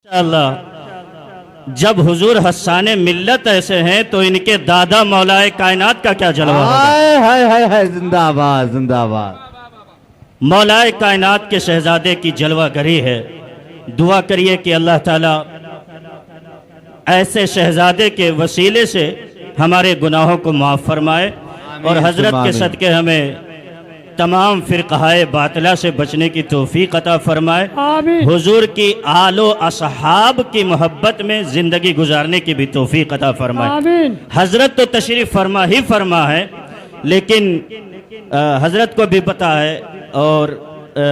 अल्लाह जब हुजूर हस्साने मिल्लत ऐसे हैं तो इनके दादा मौलाए कायनात का क्या जलवा होगा। हाय हाय हाय जिंदाबाद जिंदाबाद। मौलाए कायनात के शहजादे की जलवागरी है। दुआ करिए कि अल्लाह ताला ऐसे शहजादे के वसीले से हमारे गुनाहों को माफ़ फरमाए और हजरत के सदके हमें तमाम फिरक़ाए बातिला से बचने की तौफीक अता फरमाए। हुजूर की आलो असहाब की मोहब्बत में ज़िंदगी गुजारने की भी तौफीक अता फरमाए। हजरत तो तशरीफ़ फरमा ही फरमा है, लेकिन हजरत को भी पता है और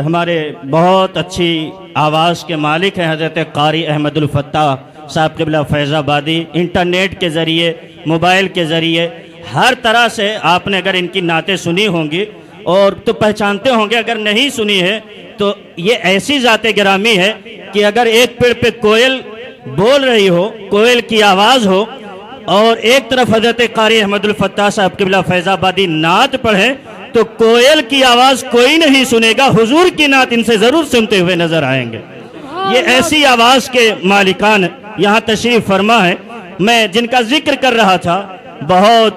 हमारे बहुत अच्छी आवाज़ के मालिक हैं हजरत कारी अहमदुल फत्ताह साहब क़िबला फैज़ाबादी। इंटरनेट के ज़रिए, मोबाइल के ज़रिए, हर तरह से आपने अगर इनकी नातें सुनी होंगी और तो पहचानते होंगे, अगर नहीं सुनी है तो ये ऐसी ज़ाते गिरामी है कि अगर एक पेड़ पे कोयल बोल रही हो, कोयल की आवाज़ हो, और एक तरफ हज़रत कारी अहमदुल फत्ताह साहब क़िबला फैज़ाबादी नात पढ़े तो कोयल की आवाज़ कोई नहीं सुनेगा, हुजूर की नात इनसे ज़रूर सुनते हुए नज़र आएंगे। ये ऐसी आवाज़ के मालिकान यहाँ तशरीफ़ फरमा है। मैं जिनका जिक्र कर रहा था, बहुत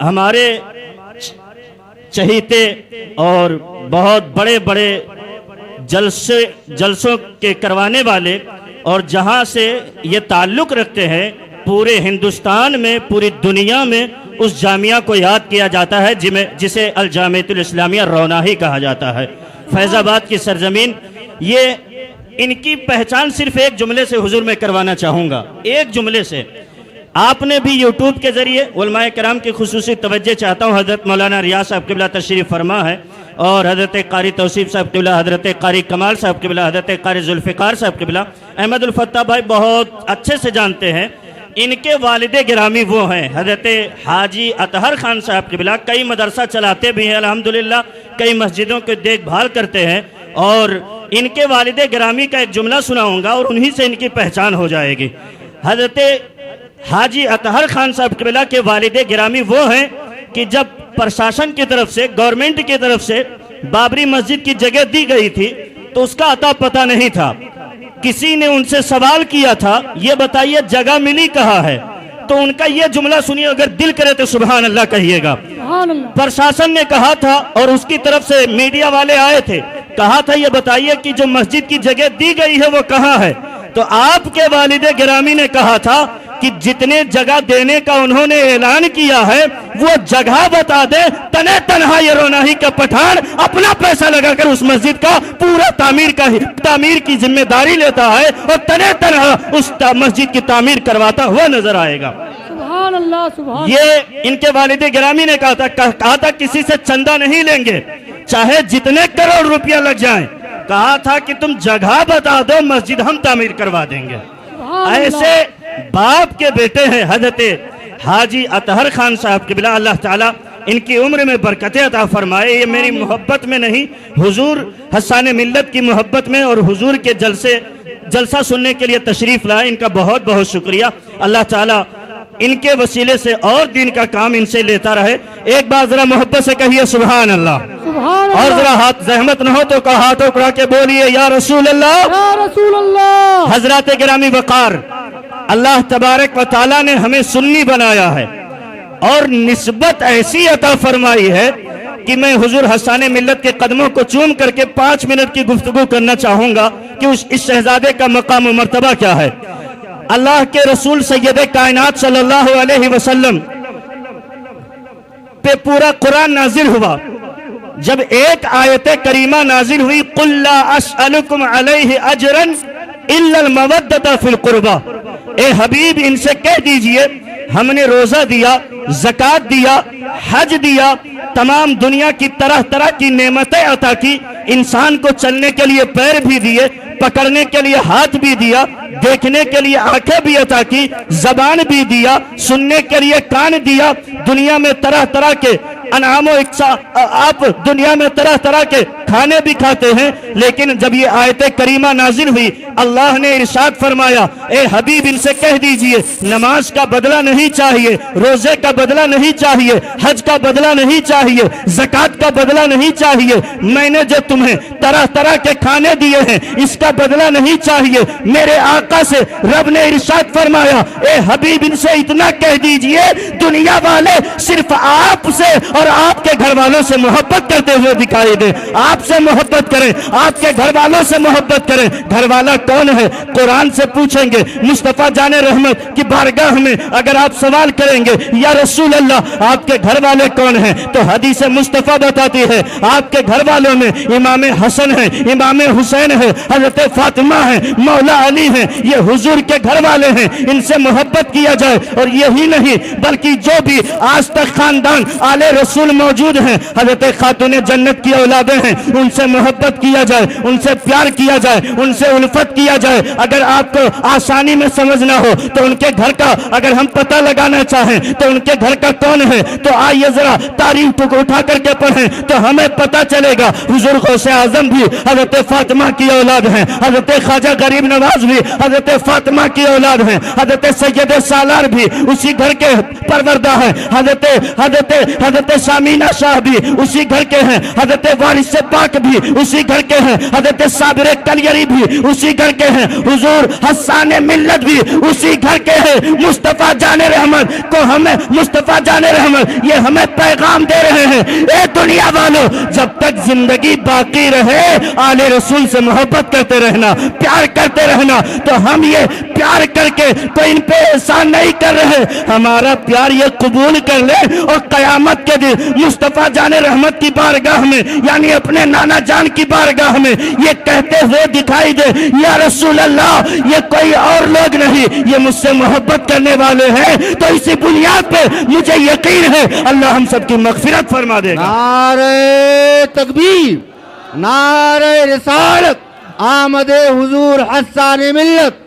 हमारे चहीते और बहुत बड़े बड़े जलसों के करवाने वाले, और जहाँ से ये ताल्लुक़ रखते हैं पूरे हिंदुस्तान में, पूरी दुनिया में उस जामिया को याद किया जाता है जिसे अल जामियतुल इस्लामिया रौनाही कहा जाता है। फैज़ाबाद की सरजमीन, ये इनकी पहचान सिर्फ एक जुमले से हुजूर में करवाना चाहूँगा। एक जुमले से आपने भी यूट्यूब के ज़रिए उलमाए किराम की खुसूसी तवज्जो चाहता हूँ। हज़रत मौलाना रियाज साहब क़िबला तशरीफ़ फरमा है और हज़रत कारी तौसीफ़ साहब क़िबला, हज़रत कारी कमाल साहब क़िबला, हज़रत कारी जुल्फ़िकार साहब क़िबला, अहमदुल फत्ताह भाई बहुत अच्छे से जानते हैं। इनके वालिद गिरामी वो हैं हज़रत हाजी अतहर खान साहब क़िबला। कई मदरसा चलाते भी हैं अल्हम्दुलिल्लाह, कई मस्जिदों की देखभाल करते हैं, और इनके वालिद गिरामी का एक जुमला सुनाऊँगा और उन्हीं से इनकी पहचान हो जाएगी। हज़रत हाजी अतहर खान साहब क़िबला के वालिद गिरामी वो हैं कि जब प्रशासन की तरफ से, गवर्नमेंट की तरफ से बाबरी मस्जिद की जगह दी गई थी तो उसका अता पता नहीं था। किसी ने उनसे सवाल किया था, ये बताइए जगह मिली कहाँ है, तो उनका ये जुमला सुनिए, अगर दिल करे तो सुभान अल्लाह कहिएगा। प्रशासन ने कहा था और उसकी तरफ से मीडिया वाले आए थे, कहा था ये बताइए कि जो मस्जिद की जगह दी गई है वो कहाँ है, तो आपके वालिद गिरामी ने कहा था कि जितने जगह देने का उन्होंने ऐलान किया है वो जगह बता दे, तने तनहा ये रौनाही का पठान अपना पैसा लगाकर उस मस्जिद का पूरा तामीर की जिम्मेदारी लेता है और तने तनहा उस मस्जिद की तामीर करवाता हुआ नजर आएगा। सुभान अल्लाह, सुभान। ये इनके वालिद गिरामी ने कहा था किसी से चंदा नहीं लेंगे, चाहे जितने करोड़ रुपया लग जाए, कहा था कि तुम जगह बता दो, मस्जिद हम तामीर करवा देंगे। ऐसे बाप के बेटे हैं हजरत हाजी अतहर खान साहब क़िबला। अल्लाह ताला इनकी उम्र में बरकतें अता फरमाए। ये मेरी मोहब्बत में नहीं, हुजूर हस्साने मिल्लत की मोहब्बत में और हुजूर के जलसा सुनने के लिए तशरीफ़ लाए। इनका बहुत बहुत शुक्रिया। अल्लाह ताला इनके वसीले से और दिन का काम इनसे लेता रहे। एक बार जरा मोहब्बत से कहिए सुभान अल्लाह, और जरा हाथ जहमत न हो तो का हाथ उठा के बोलिए या रसूल अल्लाह, या रसूल अल्लाह। हजरत गिरामी वक़ार, अल्लाह तबारक व तआला ने हमें सुन्नी बनाया है और निस्बत ऐसी अता फरमाई है कि मैं हुजूर हस्साने मिल्लत के कदमों को चूम करके 5 मिनट की गुफ्तगू करना चाहूँगा कि इस शहजादे का मकाम व मर्तबा क्या है। अल्लाह के रसूल सैयद कायनात सल्लल्लाहु अलैहि वसल्लम पे पूरा कुरान नाजिल हुआ। जब एक आयत करीमा नाजिल हुई, कुल ला अस्अलुकुम अलैहि अजरन इल्लल मवद्दता फिल कुर्बा, ए हबीब इनसे कह दीजिए हमने रोजा दिया, ज़कात दिया, हज दिया, तमाम दुनिया की तरह तरह की नेमतें अता की, इंसान को चलने के लिए पैर भी दिए, पकड़ने के लिए हाथ भी दिया, देखने के लिए आंखें भी अता की, जबान भी दिया, सुनने के लिए कान दिया, दुनिया में तरह तरह के अनामो इक्सा, आप दुनिया में तरह तरह के खाने भी खाते हैं, लेकिन जब ये आयत करीमा नाजिल हुई, अल्लाह ने इरशाद फरमाया, ए हबीब इनसे कह दीजिए नमाज का बदला नहीं चाहिए, रोजे का बदला नहीं चाहिए, हज का बदला नहीं चाहिए, ज़कात का बदला नहीं चाहिए। मैंने जो तुम्हें तरह तरह के खाने दिए हैं इसका बदला नहीं चाहिए। मेरे आका से रब ने इरशाद फरमाया, ए हबीब इनसे इतना कह दीजिए दुनिया वाले सिर्फ आपसे और आपके घर वालों से मोहब्बत करते हुए दिखाई दे। आपसे मोहब्बत करें, आपके घर वालों से मोहब्बत करें। घर वाला कौन है? कुरान से पूछेंगे। मुस्तफा जाने रहमत की बारगाह में अगर आप सवाल करेंगे, या रसूल अल्लाह आपके घर वाले कौन हैं, तो हदीस मुस्तफा बताती है आपके घर वालों में इमाम हसन है, इमाम हुसैन है, हजरत फातिमा है, मौला अली है। ये हुजूर के घर वाले हैं, इनसे मोहब्बत किया जाए। और यही नहीं बल्कि जो भी आज तक खानदान आले रसूल मौजूद हैं, हजरत खातून जन्नत की औलादें हैं, उनसे मोहब्बत किया जाए, उनसे प्यार किया जाए, उनसे उल्फत किया जाए। अगर आपको आसानी में समझना हो तो उनके घर का अगर हम पता लगाना चाहें तो उनके घर का कौन है, तो आइए जरा तारीख को उठा करके पढ़ें तो हमें पता चलेगा। हुजूर गौसे आजम भी हजरत फातिमा की औलाद हैं, हजरत ख्वाजा गरीब नवाज भी हजरत फातिमा की औलाद हैं, हजरत सैयद सालार भी उसी घर के परवरदा हैं, हजरत शामीना शाह भी उसी घर के हैं, हजरत वारिस पाक भी उसी घर के हैं, हजरत साबिर कलियरी भी उसी घर के हैं, हुजूर हसन मिल्लत भी उसी घर के हैं। मुस्तफा जाने रहमत को हमें, मुस्तफा जाने रहमत ये हमें पैगाम दे रहे हैं, ए दुनिया वालों जब तक जिंदगी बाकी रहे आले रसूल से मोहब्बत करते रहना, प्यार करते रहना। तो हम ये प्यार करके तो इन पे एहसान नहीं कर रहे, हमारा प्यार ये कबूल कर ले और कयामत के दिन मुस्तफा जाने रहमत की बारगाह में यानी अपने नाना जान की बारगाह में ये कहते हुए दिखाई दे, या रसूल अल्लाह ये कोई और लोग नहीं, ये मुझसे मोहब्बत करने वाले हैं। तो इसी बुनियाद पे मुझे यकीन है अल्लाह हम सबकी मगफिरत फरमा देगा। नारे तकबीर, नारे रिसालत, आमदे हुजूर हस्सान मिल्लत,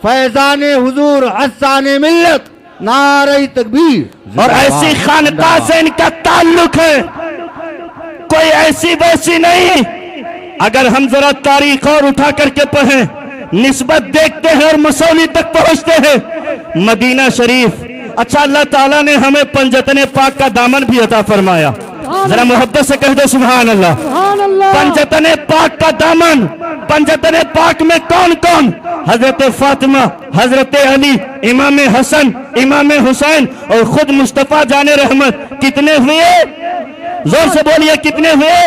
फैजान हुजूर हस्सान मिल्लत, नारे तकबीर। और ऐसी खानकाह से इनका ताल्लुक है, कोई ऐसी वैसी नहीं। अगर हम जरा तारीख और उठा करके पढ़ें, निस्बत देखते हैं और मसौली तक पहुंचते हैं। मदीना शरीफ, अच्छा अल्लाह ताला ने हमें पंजतन पाक का दामन भी अता फरमाया। जरा मोहब्बत से कह दो सुभान अल्लाह। सुभान अल्लाह। पंजतन पाक का दामन, पंजतन पाक में कौन कौन? हजरत फातिमा, हजरत अली, इमाम हसन, इमाम हुसैन और खुद मुस्तफा जाने रहमत। कितने हुए? जोर से बोलिए, कितने हुए?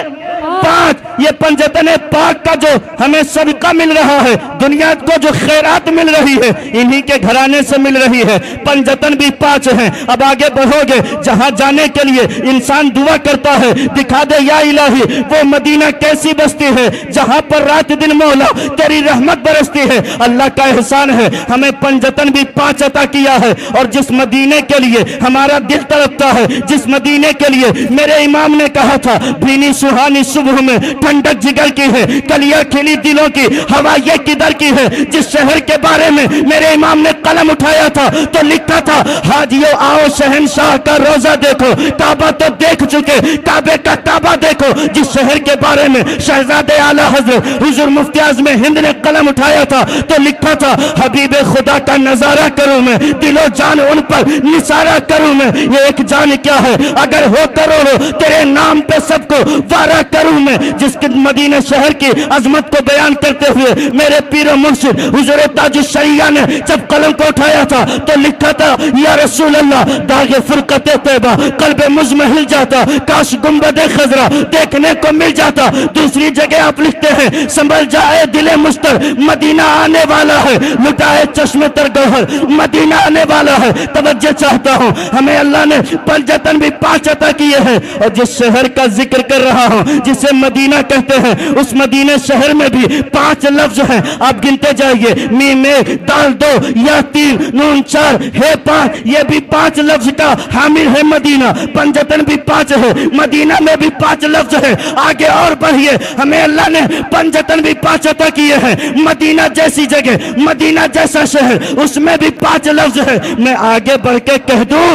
5। ये पंजतन पाक का जो हमें सदका मिल रहा है, दुनिया को जो खैरात मिल रही है, इन्हीं के घराने से मिल रही है। पंजतन भी 5 हैं। अब आगे बढ़ोगे, जहां जाने के लिए इंसान दुआ करता है, दिखा दे या इलाही वो मदीना कैसी बस्ती है जहां पर रात दिन मौला तेरी रहमत बरसती है। अल्लाह का एहसान है, हमें पंजतन भी 5 अता किया है। और जिस मदीने के लिए हमारा दिल तड़पता है, जिस मदीने के लिए मेरे इमाम ने कहा था भीनी सुहानी सुबह में ठंडक जिगर की है, कलियां खिली दिलों की, हवा ये किधर की है। जिस शहर के बारे में मेरे इमाम ने कलम उठाया था तो लिखा था, हाजियो आओ शहंशाह का रोजा देखो, काबा तो देख चुके, काबे का काबा देखो। जिस शहर के बारे में शहजादे आला हजरत हुजूर मुफ्ती आज़म हिंद ने कलम उठाया था तो लिखा था, हबीब खुदा का नजारा करूं मैं, दिलो जान उन पर निसारा करूं मैं। ये एक जान क्या है, अगर हो करोड़ों तेरे नाम पे सबको वारा करूं मैं। जिसके मदीना शहर की अजमत को बयान करते हुए मेरे पीर मुर्शिद हुजूर ताजुश शरिया ने जब कलम को उठाया था तो लिखा था, या रसूल अल्लाह दागे फुरकत तैबा कल्ब मुझ में हिल जाता, काश गुंबद खजरा देखने को मिल जाता। दूसरी जगह आप लिखते हैं, संभल जाए दिले मुस्तर मदीना आने वाला है, लुटाए चश्मे तर गौहर मदीना आने वाला है। तवज्जो चाहता हूँ, हमें अल्लाह ने पंजतन भी 5 अता किए हैं। और जिस शहर का जिक्र कर रहा हूँ जिसे मदीना कहते हैं, उस मदीना शहर में भी 5 लफ्ज हैं, आप गिनते जाइए। मीम में दाल 2 या 3 नून 4 है 5, ये भी 5 लफ्ज का हामिल है मदीना। पंजतन भी 5 है, मदीना में भी 5 लफ्ज है। आगे और बढ़िए, हमें अल्लाह ने पंजतन भी 5 अता किए हैं। मदीना जैसी जगह, मदीना जैसा शहर, उसमें भी 5 लफ्ज है। मैं आगे बढ़ के कह दूं,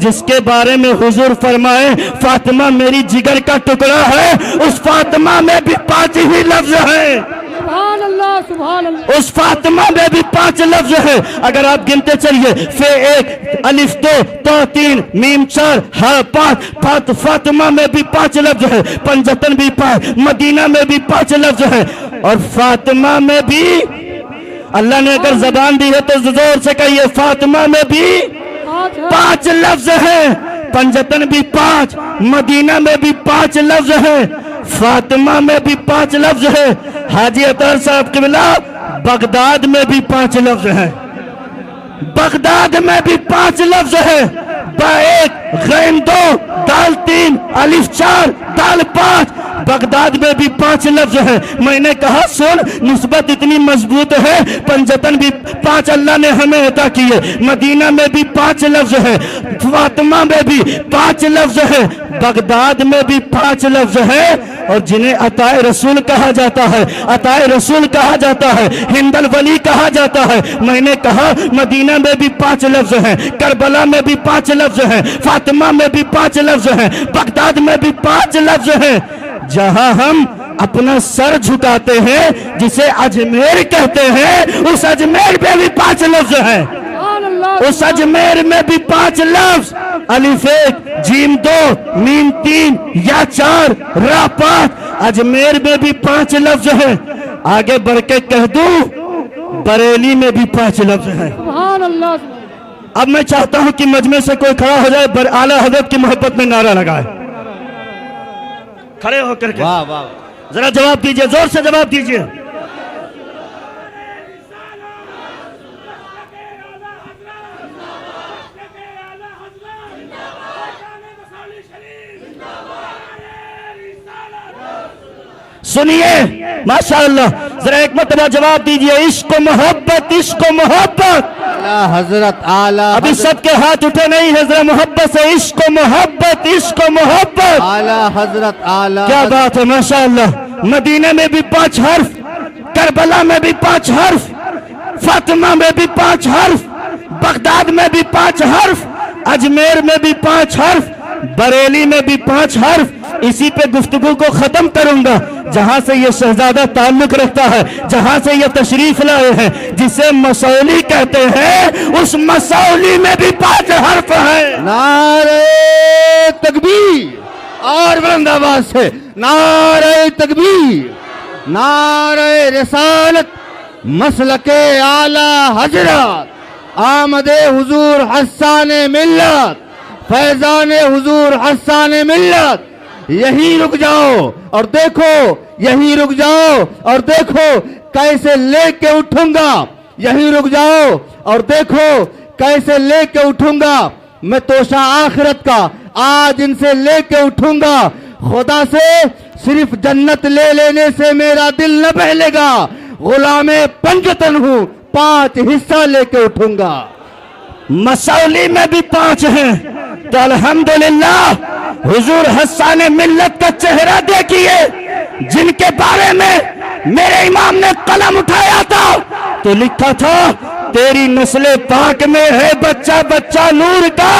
जिसके बारे में हुजूर फरमाए फातिमा मेरी जिगर का टुकड़ा है, उस फातिमा में भी 5 ही लफ्ज हैं। सुभान अल्लाह, सुभान अल्लाह। उस फातिमा में भी 5 लफ्ज है। अगर आप गिनते चलिए, फे 1, अलिफ 2, तो 3, मीम 4, हा 5, फातिमा में भी 5 लफ्ज है। पंजतन भी 5, मदीना में भी 5 लफ्ज है। और फातिमा में भी अल्लाह ने अगर जबान दी है तो जोर से कहिए, फातिमा में भी 5 लफ्ज है। पंजतन भी 5, मदीना में भी 5 लफ्ज है, फातिमा में भी 5 लफ्ज है। हाजी अतर साहब किबला बगदाद में भी 5 लफ्ज है। बगदाद में भी 5 लफ्ज है। बा 1, गैन 2, दाल 3, अलिफ 4, दाल 5। बगदाद में भी 5 लफ्ज है। मैंने कहा सुन, निस्बत इतनी मजबूत है, पंजतन भी 5 अल्लाह ने हमें अता किए। मदीना में भी 5 लफ्ज है, फातिमा में भी 5 लफ्ज है, बगदाद में भी 5 लफ्ज है। और जिन्हें अताए रसूल कहा जाता है, अताए रसूल कहा जाता है, हिंदल वली कहा जाता है। मैंने कहा मदीना में भी 5 लफ्ज हैं, करबला में भी 5 लफ्ज हैं, फातिमा में भी 5 लफ्ज हैं, बगदाद में भी 5 लफ्ज हैं। जहां हम अपना सर झुकाते हैं, जिसे अजमेर कहते हैं, उस अजमेर में भी 5 लफ्ज हैं। उस अजमेर में भी 5 लफ्ज, अलिफ 1, जीम 2, मीम 3, या 4, रा 5। अजमेर में भी 5 लफ्ज है। आगे बढ़ के कह दूं, बरेली में भी 5 लफ्ज है। सुभान अल्लाह। अब मैं चाहता हूं कि मजमे से कोई खड़ा हो जाए, आला हजरत की मोहब्बत में नारा लगाए। खड़े होकर के वाह वाह, जरा जवाब दीजिए, जोर से जवाब दीजिए। सुनिए माशाअल्लाह, जरा एक मरतबा जवाब दीजिए। इश्क मोहब्बत, इश्क मोहब्बत। आला हजरत, आला अभी हजरत, सबके हाथ उठे नहीं है, जरा मोहब्बत से इश्क मोहब्बत, इश्क मोहब्बत। आला हजरत, आला क्या हजरत। बात है माशाअल्लाह। मदीने में भी 5 हर्फ, करबला में भी 5 हर्फ, फातिमा में भी 5 हर्फ, बगदाद में भी 5 हर्फ, अजमेर में भी 5 हर्फ, बरेली में भी 5 हर्फ। इसी पे गुफ्तगू को खत्म करूंगा। जहां से ये शहजादा ताल्लुक रखता है, जहां से ये तशरीफ लाए हैं, जिसे मसौली कहते हैं, उस मसौली में भी 5 हर्फ है। नारे तकबीर, और बुलंद आवाज से नारे तकबीर, नारे रिसालत, मसलके आला हजरत, आमदे हुजूर हस्सान मिल्लत, फैजान हुजूर हस्सान मिल्लत। यही रुक जाओ और देखो, यही रुक जाओ और देखो कैसे लेके उठूंगा। यही रुक जाओ और देखो कैसे लेके उठूंगा। मैं तोशा आखिरत का आज इनसे लेके उठूंगा। खुदा से सिर्फ जन्नत ले लेने से मेरा दिल न बहलेगा। गुलामे पंजतन हूं, 5 हिस्सा लेके उठूंगा। मसौली में भी 5 हैं, तो अल्हम्दुलिल्लाह हुजूर हस्सान मिल्लत का चेहरा देखिए, जिनके बारे में मेरे इमाम ने कलम उठाया था तो लिखा था, तेरी नस्ल पाक में है बच्चा बच्चा नूर का।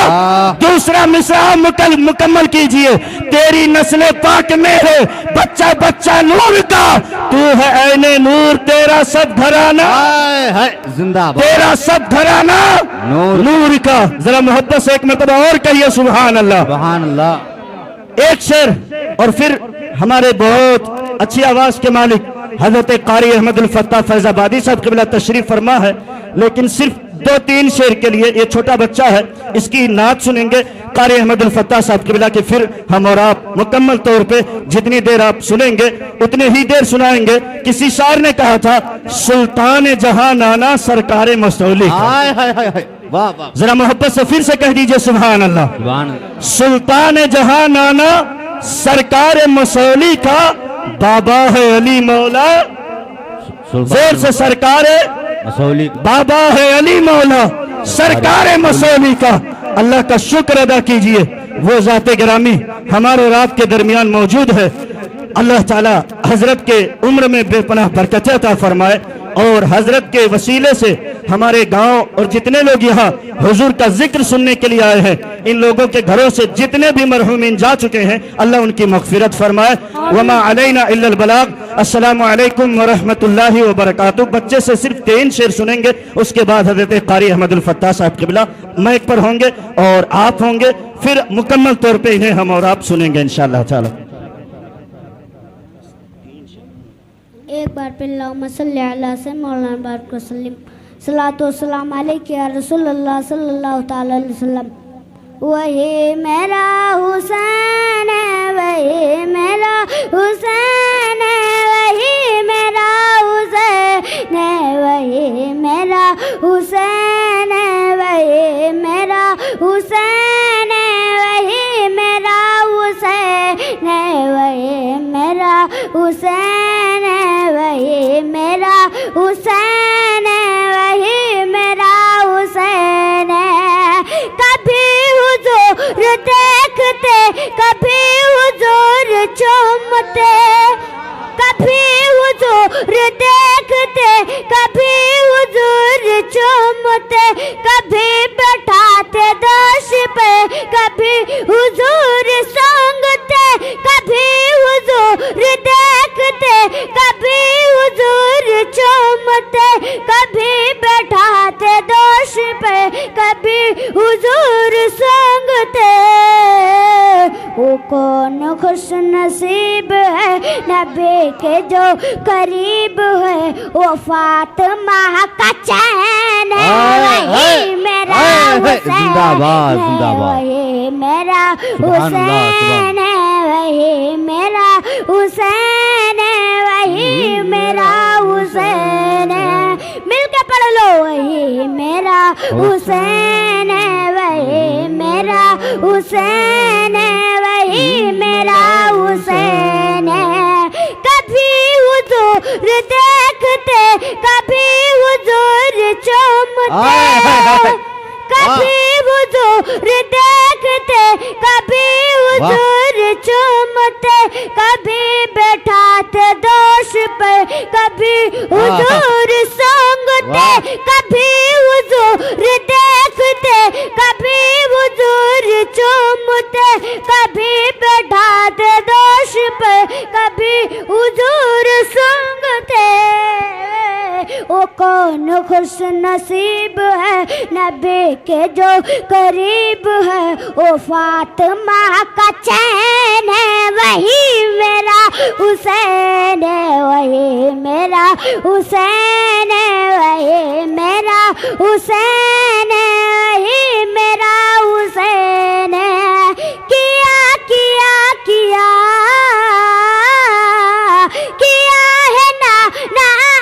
दूसरा मिसरा मुकम्मल कीजिए, तेरी नस्ल पाक में है बच्चा बच्चा नूर का। तू है ऐने नूर, तेरा सब घराना है जिंदाबाद, तेरा सब घराना नूर का। जरा मोहब्बत से एक मरतबा और कहिए सुभान अल्लाह, सुभान अल्लाह। एक शेर और फिर हमारे बहुत अच्छी आवाज के मालिक हजरत कारी अहमद उल फत्ताह फैजाबादी साहब क़िबला तशरीफ फरमा है, लेकिन सिर्फ 2-3 शेर के लिए, ये छोटा बच्चा है, इसकी नात सुनेंगे कारी अहमद उल फत्ताह साहब क़िबला के। फिर हम और आप मुकम्मल तौर पे जितनी देर आप सुनेंगे उतने ही देर सुनाएंगे। किसी शायर ने कहा था, सुल्तान जहां नाना सरकार मसौली। हाय हाय हाय हाय, वाह वाह, जरा मोहब्बत से फिर से कह दीजिए सुभान अल्लाह। सुभान अल्लाह। सुल्तान जहां नाना सरकार मसौली का बाबा है अली मौला। जोर से सरकार मसौली, बाबा है अली मौला, सरकार मसौली का। अल्लाह का शुक्र अदा कीजिए, वो ज़ाते गिरामी हमारे और आपके दरमियान मौजूद है। अल्लाह ताला हजरत के उम्र में बेपनाह बरकत अता फरमाए और हजरत के वसीले से हमारे गांव और जितने लोग यहाँ हुजूर का जिक्र सुनने के लिए आए हैं, इन लोगों के घरों से जितने भी मरहूमीन जा चुके हैं, अल्लाह उनकी मगफिरत फरमाए। वमा अलैना इल्लल बलाग। अस्सलामु अलैकुम व रहमतुल्लाहि व बरकातुहू। बच्चे से सिर्फ 3 शेर सुनेंगे, उसके बाद हजरत कारी अहमदुल फत्ताह साहब क़िबला माइक पर होंगे और आप होंगे, फिर मुकम्मल तौर पे इन्हें हम और आप सुनेंगे इंशाअल्लाह ताला। एक बार फिर अल्लाहुम्मा सल्ली अला सय्यिदिना मौलाना बारिक वसल्लिम। सलातो वस्सलाम अलैका या रसूलल्लाह सल्लल्लाहु तआला अलैहि वसल्लम। वही मेरा हुसैन है, वही मेरा हुसैन है, वही मेरा हुसैन है, वही मेरा हुसैन है, वही मेरा हुसैन है, वही मेरा हुसैन है, वही मेरा हुसैन है, वही मेरा हुसैन है, वही मेरा हुसैन है। कभी हुजूर देखते, कभी हुजूर चूमते, कभी हुजूर देखते, कभी हुजूर चूमते, कभी बैठाते दोष पे, कभी हुजूर संगते, कभी हुजूर देखते, कभी हुजूर चूमते, कभी बैठाते दोष पे, कभी हुजूर संगते। वो कौन खुश नसीब है नबी के जो करीब है, वो फातिमा का चैन है, वही मेरा हुसैन है, वही मेरा हुसैन है, वही मेरा हुसैन है, वही मेरा हुसैन है। मिलके पढ़ लो, वही मेरा हुसैन है, वही मेरा हुसैन है, वही मेरा हुसैन है। कभी हुजूर देखते, कभी हुजूर चूमते, कभी हुजूर देखते, कभी हुजूर चूमते, कभी बैठाते दोष पे, कभी हुजूर संगते, कभी हुजूर देखते, कभी हुजूर चूमते, कभी बैठाते दोष पे, कभी हुजूर संगते। वो कौन खुश नसीब है नबी के जो करीब है, वो फातिमा का चैन है, वही मेरा हुसैन है, वही मेरा हुसैन है, वही मेरा हुसैन है, वही मेरा हुसैन है। किया किया किया किया है ना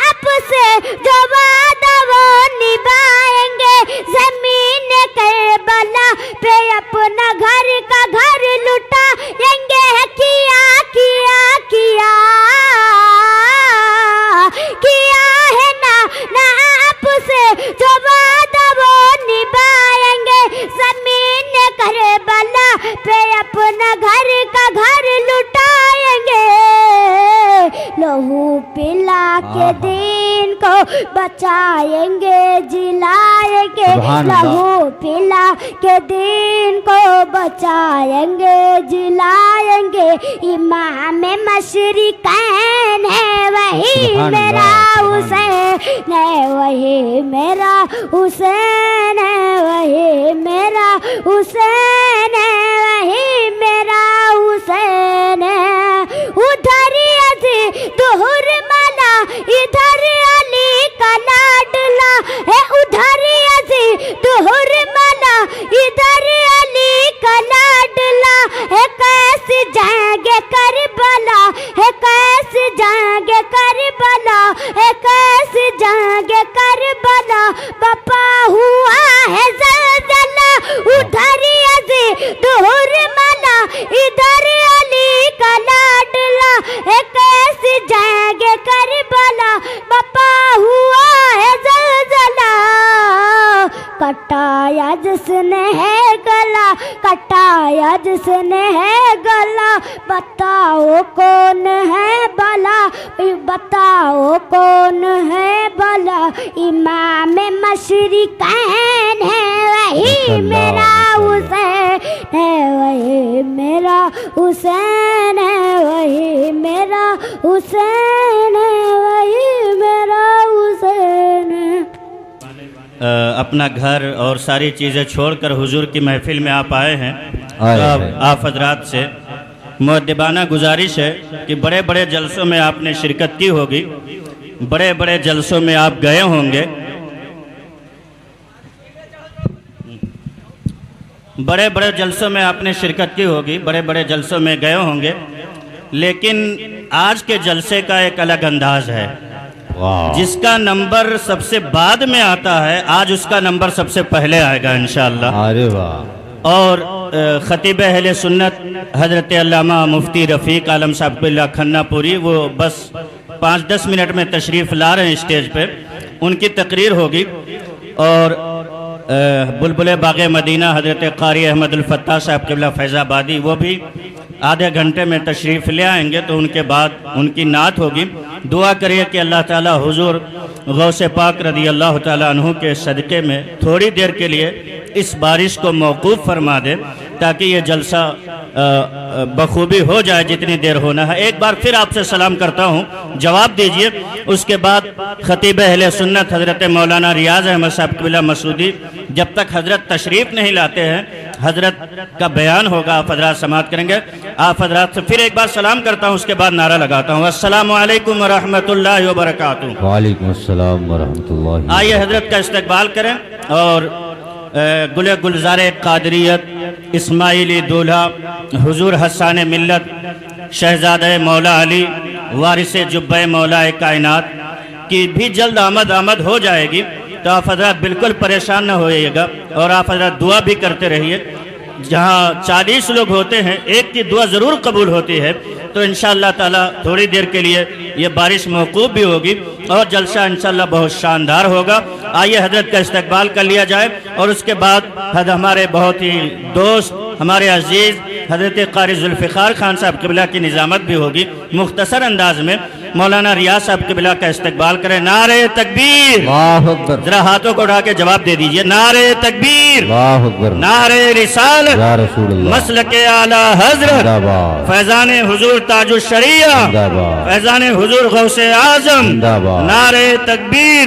आपसे जो वादा वो निभाएंगे, जमीन करबला पे अपना घर का घर लुटाएंगे। किया किया किया किया है ना आपसे जो वादा वो निभाएंगे, जमीन करबला पे अपना घर का घर लुटाएंगे। लहू पिला के दीन को बचाएंगे, जिलाएंगे, लहू पिला के दीन को बचाएंगे, जिलाएंगे। इमाम मशरिकैन है, वही मेरा हुसैन है, वही मेरा हुसैन है, वही मेरा हुसैन है, वही मेरा हुसैन है। उधर दुहुर माला, इधर अली का लाडला है, उधर दुहुर माला, इधर अली का लाडला है। कैसे जाएंगे करबला है, कैसे जाएंगे करबला है, कैसे जाएंगे करबला। बापा हुआ है ज़लज़ला, उधर दुहुर माला, इधर अली का लाडला है। कैसे जाएंगे करबला, बापा हुआ है ज़लज़ला। कटाया जिसने है गला, कटाया जिसने है गला, बताओ कौन है भला, बताओ कौन है भला। इमाम मशरिकैन है वही मेरा हुसैन है, वही मेरा हुसैन है, वही मेरा हुसैन है, वही मेरा हुसैन है। अपना घर और सारी चीज़ें छोड़कर हुजूर की महफिल में आप आए हैं। आप हजरात से मुअद्दिबाना गुजारिश है कि बड़े बड़े जलसों में आपने शिरकत की होगी, बड़े बड़े जलसों में आप गए होंगे, बड़े बड़े जलसों में आपने शिरकत की होगी, बड़े बड़े जलसों में गए होंगे, लेकिन आज के जलसे का एक अलग अंदाज है। जिसका नंबर सबसे बाद में आता है, आज उसका नंबर सबसे पहले आएगा इंशाअल्लाह। अरे वाह। और खतीब अहले सुन्नत हज़रत अल्लामा मुफ्ती रफ़ीक आलम साहब बिल्ला खन्नापुरी, वो बस 5-10 मिनट में तशरीफ़ ला रहे हैं स्टेज पे, उनकी तकरीर होगी। और बुलबुल बाग़े मदीना हज़रत क़ारी अहमदुल फ़त्ताह साहब क़िबला फैज़ाबादी, वो भी आधे घंटे में तशरीफ़ ले आएंगे, तो उनके बाद उनकी नात होगी। दुआ करिए कि अल्लाह ताला हुजूर गौसे पाक रदी अल्लाह ताला अन्हु के सदक़े में थोड़ी देर के लिए इस बारिश को मौकूफ़ फरमा दे, ताकि ये जलसा बखूबी हो जाए जितनी देर होना है। एक बार फिर आपसे सलाम करता हूँ, जवाब दीजिए। उसके बाद खतीब अहले सुन्नत हज़रत मौलाना रियाज़ अहमद साहब क़िबला मसूदी, जब तक हज़रत तशरीफ़ नहीं लाते हैं, हज़रत का बयान होगा, आप हज़रात समाअत करेंगे। आप हज़रात से फिर एक बार सलाम करता हूँ, उसके बाद नारा लगाता हूँ, अस्सलामु अलैकुम व रहमतुल्लाहि व बरकातुहू। वालेकुम अस्सलाम व रहमतुल्लाहि। आइए हज़रत का इस्तकबाल करें और गुले गुलज़ारे क़ादरियत इस्माइली दूल्हा हुजूर हसन मिल्लत शहज़ादे मौला अली वारिस जुब्बे मौला कायनात की भी जल्द आमद हो जाएगी। तो आप हज़रात बिल्कुल परेशान न होइएगा और आप हज़रात दुआ भी करते रहिए। जहाँ 40 लोग होते हैं, एक की दुआ ज़रूर कबूल होती है। तो इंशाअल्लाह ताला थोड़ी देर के लिए ये बारिश मौकूफ़ भी होगी और जलसा इंशाअल्लाह बहुत शानदार होगा। आइए हज़रत का इस्तकबाल कर लिया जाए और उसके बाद हमारे बहुत ही दोस्त, हमारे अजीज़ हज़रत क़ारी ज़ुल्फ़िकार खान साहब क़िबला की निज़ामत भी होगी। मुख्तसर अंदाज में मौलाना रियाज़ साहब क़िबला का इस्तकबाल करें। नारे तकबीर, अल्लाहु अकबर। जरा हाथों को उठा के जवाब दे दीजिए। नारे तकबीर, अल्लाहु अकबर। नारे रिसालत, या रसूलल्लाह। मसलके आला हज़रत, जिंदाबाद। फैज़ाने हुजूर ताजुश शरिया, जिंदाबाद। फैज़ाने हुजूर गौसे आज़म, जिंदाबाद। नारे तकबीर।